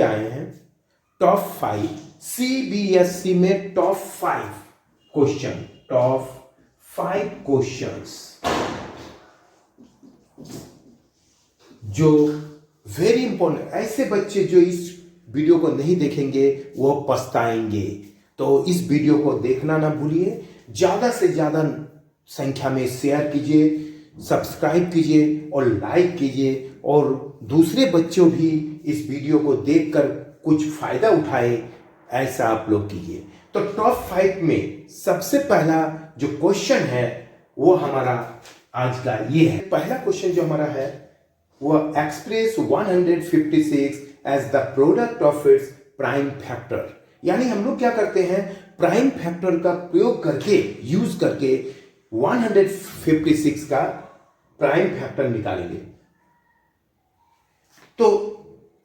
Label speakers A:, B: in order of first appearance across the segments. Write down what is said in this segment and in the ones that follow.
A: लेके आए हैं टॉप 5 CBSE में टॉप 5 क्वेश्चन, टॉप 5 क्वेश्चंस जो वेरी इंपॉर्टेंट। ऐसे बच्चे जो इस वीडियो को नहीं देखेंगे वो पछताएंगे। तो इस वीडियो को देखना ना भूलिए, ज्यादा से ज्यादा संख्या में शेयर कीजिए, सब्सक्राइब कीजिए और लाइक कीजिए, और दूसरे बच्चों भी इस वीडियो को देखकर कुछ फायदा उठाए, ऐसा आप लोग कीजिए। तो टॉप 5 में सबसे पहला जो क्वेश्चन है वो हमारा आज का ये है। पहला क्वेश्चन जो हमारा है वो express 156 as the product of its prime factor. यानी हम लोग क्या करते हैं, प्राइम फैक्टर का प्रयोग करके, यूज करके 156 का प्राइम फैक्टर निकालेंगे। तो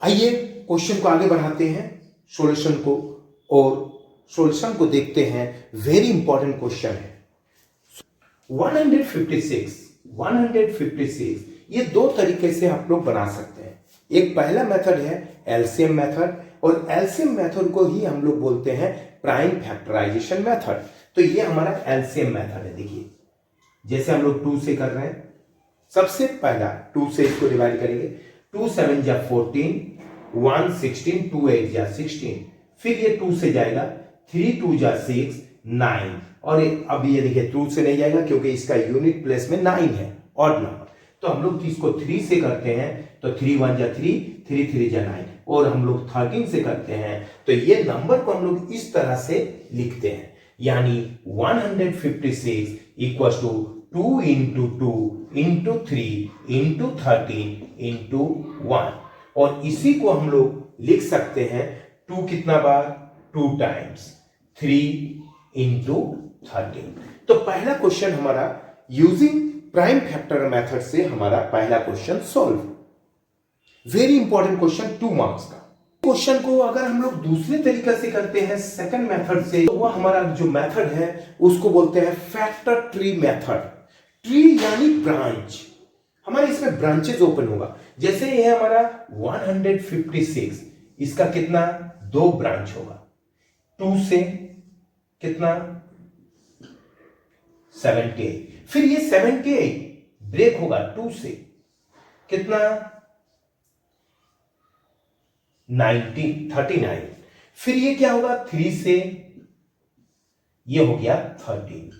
A: आइए क्वेश्चन को आगे बढ़ाते हैं, सॉल्यूशन को, और सॉल्यूशन को देखते हैं। वेरी इंपॉर्टेंट क्वेश्चन है। 156 ये दो तरीके से आप लोग बना सकते हैं। एक पहला मेथड है एलसीएम मेथड, और एलसीएम मेथड को ही हम लोग बोलते हैं प्राइम फैक्टराइजेशन मेथड। तो ये हमारा एलसीएम मेथड है। देखिए जैसे हम लोग 2 से कर रहे हैं, सबसे पहला 2 से इसको डिवाइड करेंगे। 2 7 जा 14, 1 16, 2 8 जा 16, फिर ये 2 से जाएगा, 3 2 जा 6 9, और अब ये देखिए 2 से नहीं जाएगा क्योंकि इसका यूनिट प्लेस में 9 है, ऑड नंबर। तो हम लोग इसको 3 से करते हैं तो 3 1 जा 3, 3 3 जा 9, और हम लोग 13 से करते हैं तो ये नंबर को हम लोग इस तरह से लिखते हैं। यानी 156 equals to 2 into 2 into 3 into 13 into 1, और इसी को हम लोग लिख सकते हैं 2 कितना बार, 2 टाइम्स 3 इंटू 13। तो पहला क्वेश्चन हमारा यूजिंग प्राइम फैक्टर मेथड से हमारा पहला question solve. Very important question, 2 marks का क्वेश्चन को अगर हम लोग दूसरे तरीके से करते हैं सेकंड मेथड से, तो वो हमारा जो मेथड है उसको बोलते हैं फैक्टर ट्री मेथड। ट्री यानी ब्रांच, हमारे इसमें ब्रांचेस ओपन होगा। जैसे ये हमारा 156, इसका कितना 2 ब्रांच होगा। 2 से कितना 78, फिर ये 78 ब्रेक होगा 2 से कितना 39, फिर ये क्या होगा 3 से ये हो गया 13,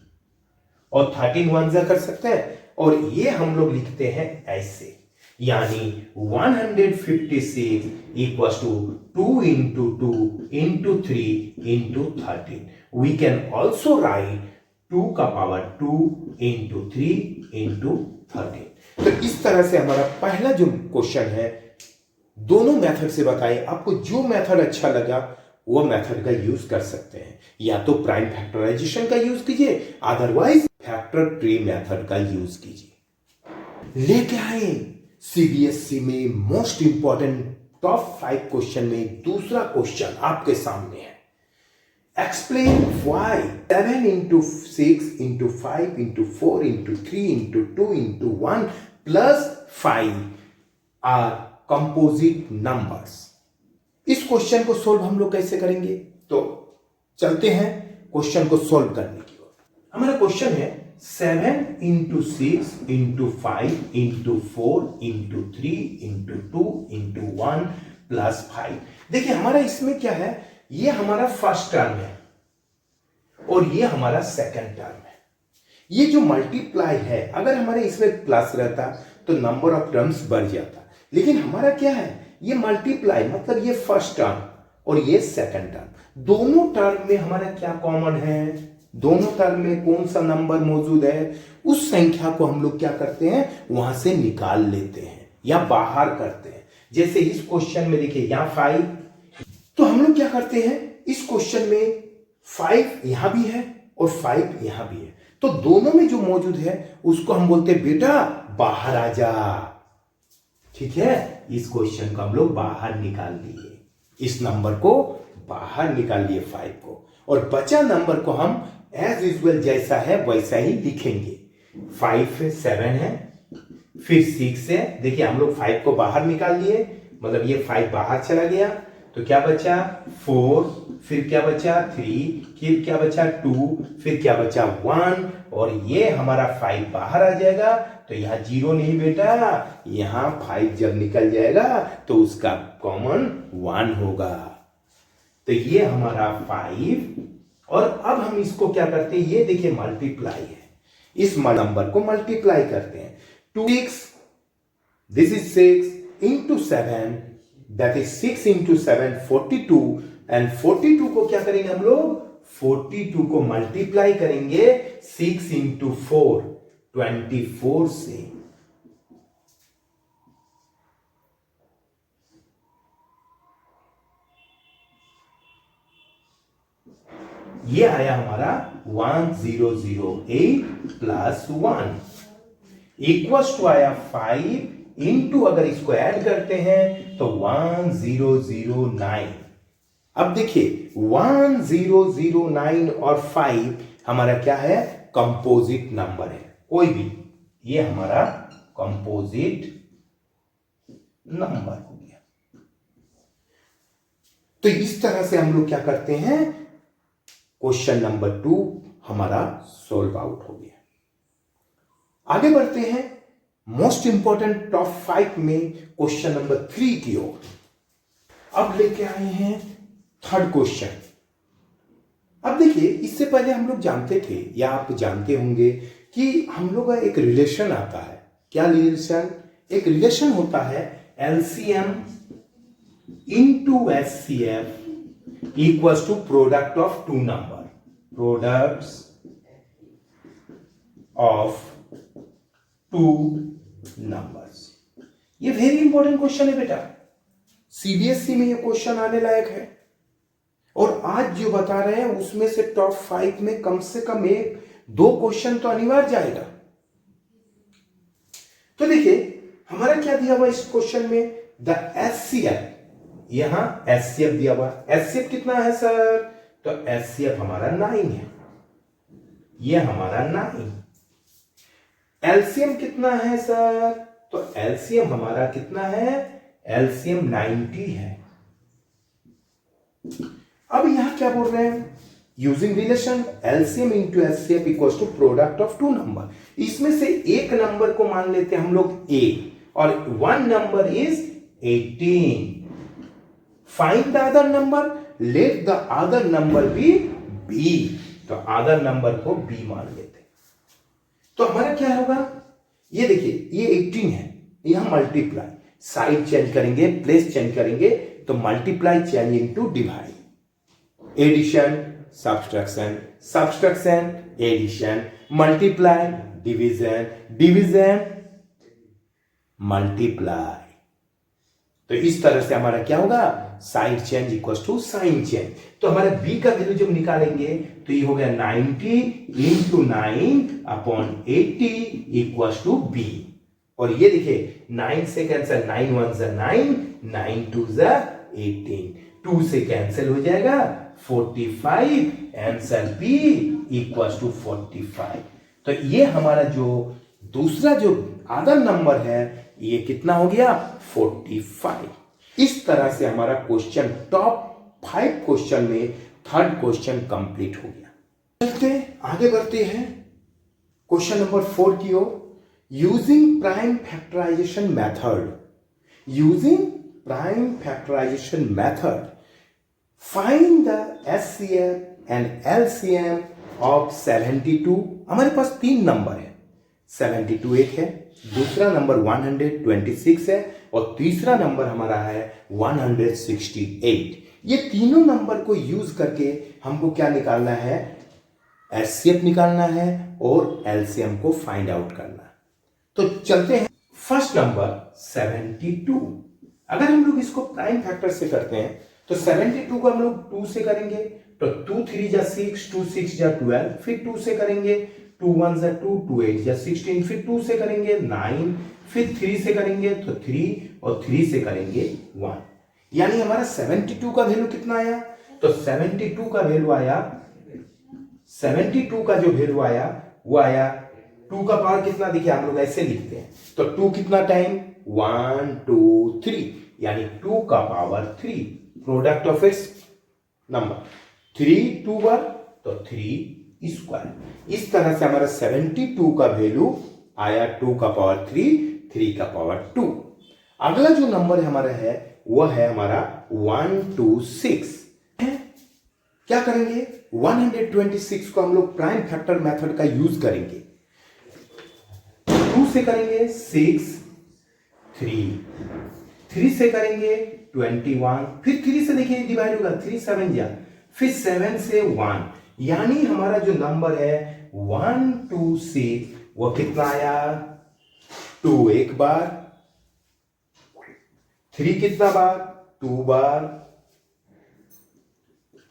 A: और 13 1 जा कर सकते हैं, और ये हम लोग लिखते हैं ऐसे। यानी 156 equals to 2 into 2 into 3 into 13। We can also write 2 का पावर 2 इंटू 3 इंटू 13। तो इस तरह से हमारा पहला जो क्वेश्चन है, दोनों मेथड से बताइए, आपको जो मेथड अच्छा लगा वो मेथड का यूज कर सकते हैं। या तो प्राइम फैक्टराइजेशन का यूज कीजिए, अदरवाइज फैक्टर ट्री मेथड का यूज कीजिए। लेके आए सीबीएसई में मोस्ट इंपॉर्टेंट टॉप 5 क्वेश्चन में दूसरा क्वेश्चन आपके सामने है। Explain why 7 into 6 into 5 into 4 into 3 into 2 into 1 plus 5 are composite numbers। इस क्वेश्चन को सोल्व हम लोग कैसे करेंगे, तो चलते हैं क्वेश्चन को सोल्व करने की ओर। हमारा क्वेश्चन है 7 into 6 into 5 into 4 into 3 into 2 into 1 plus 5। देखिए हमारा इसमें क्या है, ये हमारा फर्स्ट टर्म है और ये हमारा सेकंड टर्म है। ये जो मल्टीप्लाई है, अगर हमारे इसमें प्लस रहता तो नंबर ऑफ टर्म्स बढ़ जाता, लेकिन हमारा क्या है, ये मल्टीप्लाई मतलब ये फर्स्ट टर्म और ये सेकंड टर्म। दोनों टर्म में हमारा क्या कॉमन है, दोनों टर्म में कौन सा नंबर मौजूद है, उस संख्या को हम लोग क्या करते हैं, वहां से निकाल लेते हैं या बाहर करते हैं। जैसे इस क्वेश्चन में देखिए यहां 5, तो हम लोग क्या करते हैं, इस क्वेश्चन में 5 यहां भी है और 5 यहां भी है, तो दोनों में जो मौजूद है उसको हम बोलते हैं बेटा बाहर आ जा। ठीक है, इस क्वेश्चन को हम लोग बाहर निकाल लिए, इस नंबर को बाहर निकाल लिए 5 को, और बचा नंबर को हम एज यूजुअल जैसा है वैसा ही लिखेंगे। 5 है, 7 है, फिर 6 है। देखिए हम लोग 5 को बाहर निकाल लिए, मतलब ये 5 बाहर चला गया, तो क्या बचा 4, फिर क्या बचा 3, फिर क्या बचा 2, फिर क्या बचा 1, और ये हमारा 5 बाहर आ जाएगा। तो यहाँ 0 नहीं बेटा, यहाँ 5 जब निकल जाएगा तो उसका कॉमन 1 होगा। तो ये हमारा 5, और अब हम इसको क्या करते हैं, ये देखिए मल्टीप्लाई है, इस नंबर को मल्टीप्लाई करते हैं। 6, this is 6 into 7, that is 6 into 7 42, and 42 को क्या करेंगे हम लोग, 42 को मल्टीप्लाई करेंगे 6 इंटू 4 24 से। ये आया हमारा 1008 प्लस 1 इक्वल्स टू आया 5 इंटू, अगर इसको ऐड करते हैं तो 1009। अब देखिए 1009 और 5 हमारा क्या है, कंपोजिट नंबर है, कोई भी, ये हमारा कंपोजिट नंबर हो गया। तो इस तरह से हम लोग क्या करते हैं, क्वेश्चन नंबर 2 हमारा सोल्व आउट हो गया। आगे बढ़ते हैं मोस्ट इंपॉर्टेंट टॉप 5 में क्वेश्चन नंबर 3 की ओर। अब लेके आए हैं थर्ड क्वेश्चन। अब देखिए, इससे पहले हम लोग जानते थे, या आप जानते होंगे कि हम लोग का एक रिलेशन आता है। क्या रिलेशन? एक रिलेशन होता है LCM into HCF equals to product of two number, products of two numbers. ये वेरी इंपॉर्टेंट क्वेश्चन है बेटा, सीबीएसई में ये क्वेश्चन आने लायक है। और आज जो बता रहे हैं उसमें से टॉप 5 में कम से कम 1-2 क्वेश्चन तो अनिवार्य जाएगा। तो देखिए हमारा क्या दिया हुआ इस क्वेश्चन में, द एचसीएफ, यहां एचसीएफ दिया हुआ। एचसीएफ कितना है सर? तो एचसीएफ हमारा 9 है, ये हमारा 9। एलसीएम कितना है सर? तो एलसीएम हमारा कितना है? एलसीएम 90 है। अब यहां क्या बोल रहे हैं, using relation LCM into HCF equals to product of two number. इसमें से एक नंबर को मान लेते हैं हम लोग ए, और 1 number is 18। Find the other number, let the other number B B. तो अदर नंबर को बी मान लेते हैं। तो हमारा क्या होगा, ये देखिए ये 18 है, यहां मल्टीप्लाई, साइड चेंज करेंगे, प्लेस चेंज करेंगे, तो multiply change into divide, addition subtraction, subtraction addition, multiply division, division multiply. तो इस तरह से हमारा क्या होगा, side change equals to sign change. तो हमारे b का वैल्यू जब निकालेंगे तो ये हो गया 90 into 9 upon 80 equals to b। और ये देखिए 9 से कैंसिल, 9 1 जा 9, 9 2 जा 18, 2 से कैंसिल हो जाएगा 45, आंसर b इक्वल्स टू 45। तो ये हमारा जो दूसरा जो अदर नंबर है ये कितना हो गया, 45। इस तरह से हमारा क्वेश्चन टॉप 5 क्वेश्चन में थर्ड क्वेश्चन कंप्लीट हो गया। चलते आगे बढ़ते हैं क्वेश्चन नंबर 4 की ओर। Using prime factorization method, using prime factorization method find the HCF and LCM of 72। हमारे पास 3 नंबर है, 72 एक है, दूसरा नंबर 126 है, और तीसरा नंबर हमारा है 168। ये तीनों नंबर को यूज करके हमको क्या निकालना है, एचसीएफ निकालना है और एलसीएम को फाइंड आउट करना है। तो चलते हैं, फर्स्ट नंबर 72। अगर हम लोग इसको प्राइम फैक्टर से करते हैं तो 72 को हम लोग 2 से करेंगे, तो 2 3 जा 6, 2 6 जा 12, फिर 2 से करेंगे, 2 1 जा 2, 2 8 जा 16, फिर 2 से करेंगे 9, फिर 3 से करेंगे तो 3, और 3 से करेंगे 1। यानी हमारा 72 का वैल्यू कितना आया, तो 72 का वैल्यू आया, 72 का जो वैल्यू आया वो आया 2 का पावर कितना, देखिए हम लोग ऐसे लिखते हैं, तो 2 कितना टाइम, 1 2 3, यानी 2 का power 3। Product of it's number. 3 2 बार तो 3 स्क्वायर। इस तरह से हमारा 72 का वैल्यू आया 2 का पावर 3, 3 का पावर 2। अगला जो नंबर हमारा है वह है हमारा 126। क्या करेंगे, 126 को हम लोग प्राइम फैक्टर मेथड का यूज करेंगे। 2 से करेंगे 6, 3 से करेंगे 21, फिर 3 से देखिए डिवाइड होगा, 3 7 जा, फिर 7 से 1, यानी हमारा जो नंबर है 126 वो कितना आया, 2 एक बार, 3 कितना बार, 2 बार,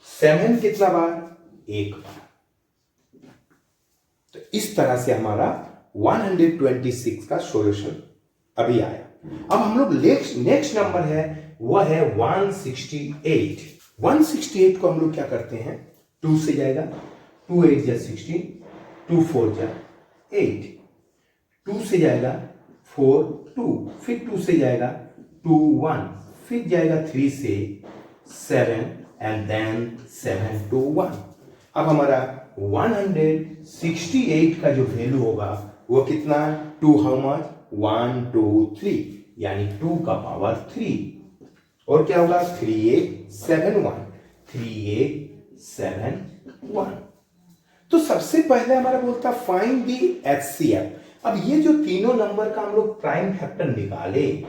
A: 7 कितना बार, 1 बार। तो इस तरह से हमारा 126 का सॉल्यूशन अभी आया। अब हम लोग नेक्स्ट नंबर है वह है 168। 168 को हम लोग क्या करते हैं, 2 से जाएगा, 2 8 जा 16, 2 4 जा 8, 2 से जाएगा 4 2, फिर 2 से जाएगा 2 1, फिर जाएगा 3 से 7 एंड देन 7 2 1। अब हमारा 168 का जो वैल्यू होगा वो कितना, 2 हाउ मच, 1 2 3, यानी 2 का पावर 3। और क्या होगा, 3 8 7 1, 3 8 7 1। तो सबसे पहले हमारा बोलता फाइंड दी एचसीएफ। अब ये जो तीनों नंबर का हम लोग प्राइम फैक्टर निकाले,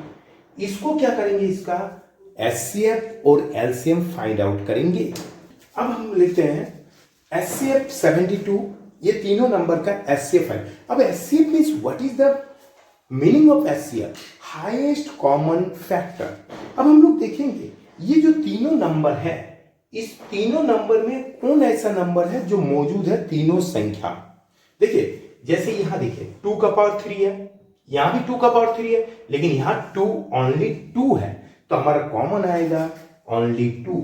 A: इसको क्या करेंगे, इसका एचसीएफ और एलसीएम फाइंड आउट करेंगे। अब हम लेते हैं एचसीएफ 72, ये तीनों नंबर का एचसीएफ है। अब HCF means what is the meaning of HCF, highest common factor. अब हम लोग देखेंगे ये जो तीनों नंबर है, इस तीनों नंबर में कौन ऐसा नंबर है जो मौजूद है तीनों संख्या। देखिए जैसे यहां देखिए 2 का पावर 3 है, यहां भी 2 का पावर 3 है, लेकिन यहां 2 ओनली 2 है, तो हमारा कॉमन आएगा ओनली 2।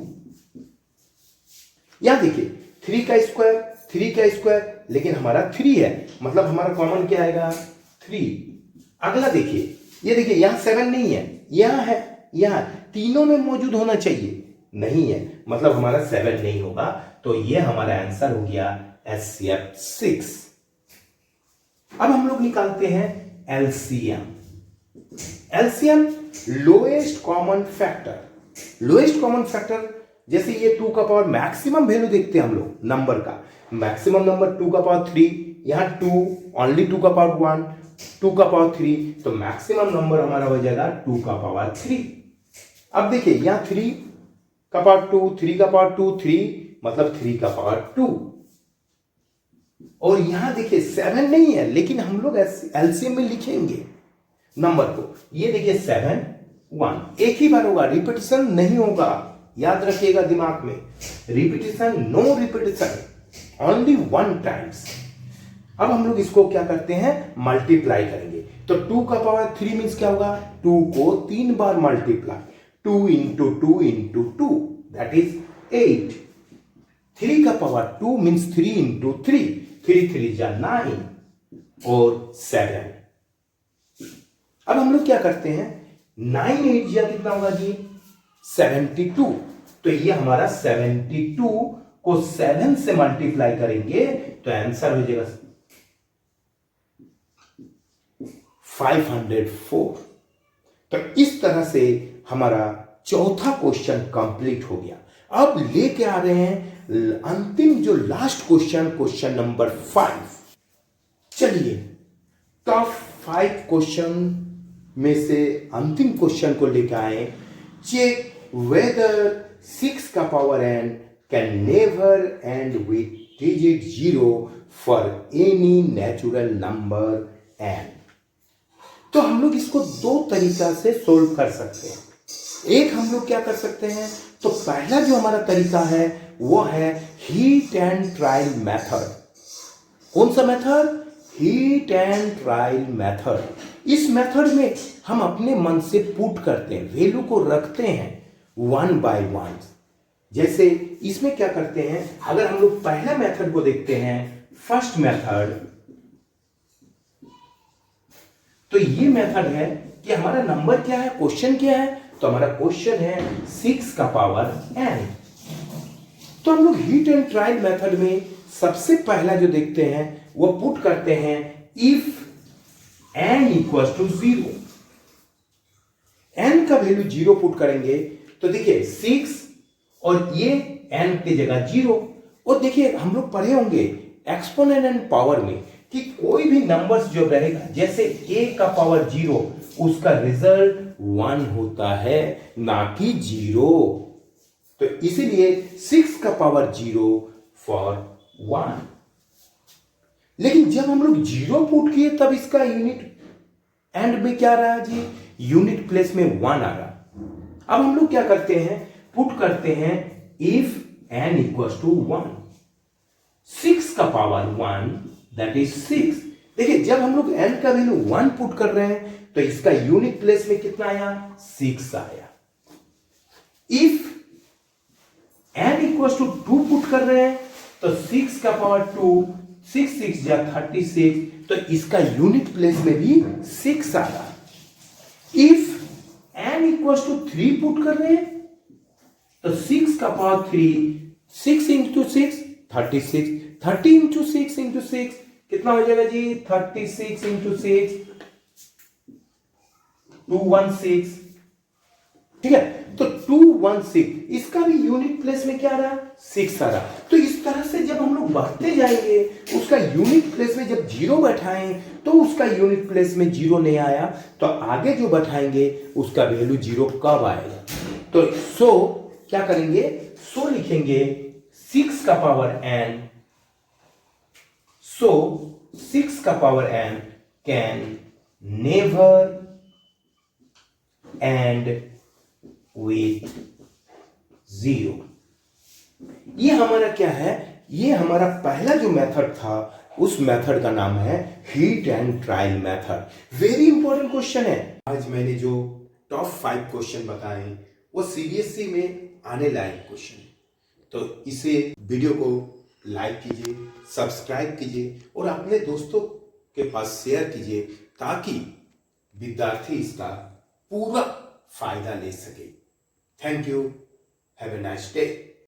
A: यहां देखिए 3 का स्क्वायर, लेकिन हमारा 3 है, मतलब हमारा कॉमन क्या आएगा, 3। अगला देखिए, ये देखिए यहां 7 नहीं है, यहां है, यहां तीनों में मौजूद होना चाहिए, नहीं है, मतलब हमारा 7 नहीं होगा। तो ये हमारा आंसर हो गया एचसीएफ 6। अब हम लोग निकालते हैं LCM. LCM lowest common factor. Lowest common factor जैसे ये 2 का पावर मैक्सिमम वैल्यू देखते हैं हम लोग नंबर का, मैक्सिमम नंबर 2 का पावर 3, यहां 2 ओनली 2 का पावर 1, 2 का पावर 3, तो मैक्सिमम नंबर हमारा हो जाएगा 2 का पावर 3। अब देखिए यहां 3 का पावर 2, 3 का पावर 2, 3 मतलब 3 का पावर 2। और यहां देखिए 7 नहीं है, लेकिन हम लोग एलसीएम में लिखेंगे नंबर को। ये देखिए 7 1 एक ही बार होगा, रिपीटिशन नहीं होगा, याद रखिएगा दिमाग में, repetition no repetition, only 1 times. अब हम लोग इसको क्या करते हैं, मल्टीप्लाई करेंगे। तो 2 का पावर 3 मींस क्या होगा, 2 को 3 बार multiply, 2 into 2 into 2 that is 8। 3 का पावर 2 मींस 3 इंटू 3, 3 3 जा 9 और 7। अब हम लोग क्या करते हैं, 9 8 जा कितना होगा जी, 72। तो ये हमारा 72 को 7 से मल्टीप्लाई करेंगे तो आंसर हो जाएगा 504। तो इस तरह से हमारा चौथा क्वेश्चन कंप्लीट हो गया। अब लेके आ रहे हैं अंतिम जो लास्ट क्वेश्चन, क्वेश्चन नंबर 5। चलिए टॉप 5 क्वेश्चन में से अंतिम क्वेश्चन को लेकर आए। चेक whether 6 का power n can never end with digit 0 for any natural number n। तो हम लोग इसको 2 तरीका से सोल्व कर सकते हैं। एक हम लोग क्या कर सकते हैं, तो पहला जो हमारा तरीका है वो है हीट एंड ट्रायल मेथड। कौन सा method, heat and trial method. इस मेथड में हम अपने मन से पुट करते हैं, वैल्यू को रखते हैं 1 बाय 1। जैसे इसमें क्या करते हैं, अगर हम लोग पहला मेथड को देखते हैं, फर्स्ट मेथड, तो ये मेथड है कि हमारा नंबर क्या है, क्वेश्चन क्या है, तो हमारा क्वेश्चन है 6 का पावर n। तो हम लोग हीट एंड ट्रायल मेथड में सबसे पहला जो देखते हैं वो पुट करते हैं if n equal to 0। n का वैल्यू 0 पुट करेंगे तो देखिए 6 और ये n की जगह 0। और देखिए हम लोग पढ़े होंगे एक्सपोनेंट एंड पावर में कि कोई भी नंबर्स जो रहेगा, जैसे a का पावर 0 उसका रिजल्ट 1 होता है, ना कि 0। तो इसीलिए 6 का पावर 0 फॉर 1। लेकिन जब हम लोग 0 पुट किए तब इसका यूनिट एंड में क्या रहा जी, यूनिट प्लेस में 1 आ रहा। अब हम लोग क्या करते हैं, पुट करते हैं इफ n इक्वल टू 1, 6 का पावर 1 दैट इज 6। देखिए जब हम लोग n का वैल्यू 1 पुट कर रहे हैं तो इसका यूनिट प्लेस में कितना आया, 6 आया। If n equal to 2 put कर रहे हैं तो 6 का पावर 2, 6 6 या 36, तो इसका यूनिट प्लेस में भी 6 आया। If n equal to 3 put कर रहे हैं तो 6 का पावर 3, 6 इंटू 6 36, 30 इंटू 6 इंटू 6 कितना हो जाएगा जी, 36 इंटू 6 216। ठीक है, तो 216 इसका भी यूनिट प्लेस में क्या रहा, 6 आ रहा। तो इस तरह से जब हम लोग बढ़ते जाएंगे उसका यूनिट प्लेस में जब 0 बैठाएं तो उसका यूनिट प्लेस में 0 नहीं आया, तो आगे जो बैठाएंगे उसका वैल्यू 0 कब आएगा। तो सो क्या करेंगे, सो लिखेंगे 6 का पावर n, सो 6 का power n can never and with 0। ये हमारा क्या है, ये हमारा पहला जो मेथड था उस मेथड का नाम है heat and trial method. Very important question है। आज मैंने जो टॉप 5 क्वेश्चन बताए वो सीबीएसई में आने लायक क्वेश्चन है। तो इसे वीडियो को लाइक कीजिए, सब्सक्राइब कीजिए और अपने दोस्तों के पास शेयर कीजिए ताकि विद्यार्थी इसका पूरा फायदा ले सके। Thank you, have a nice day.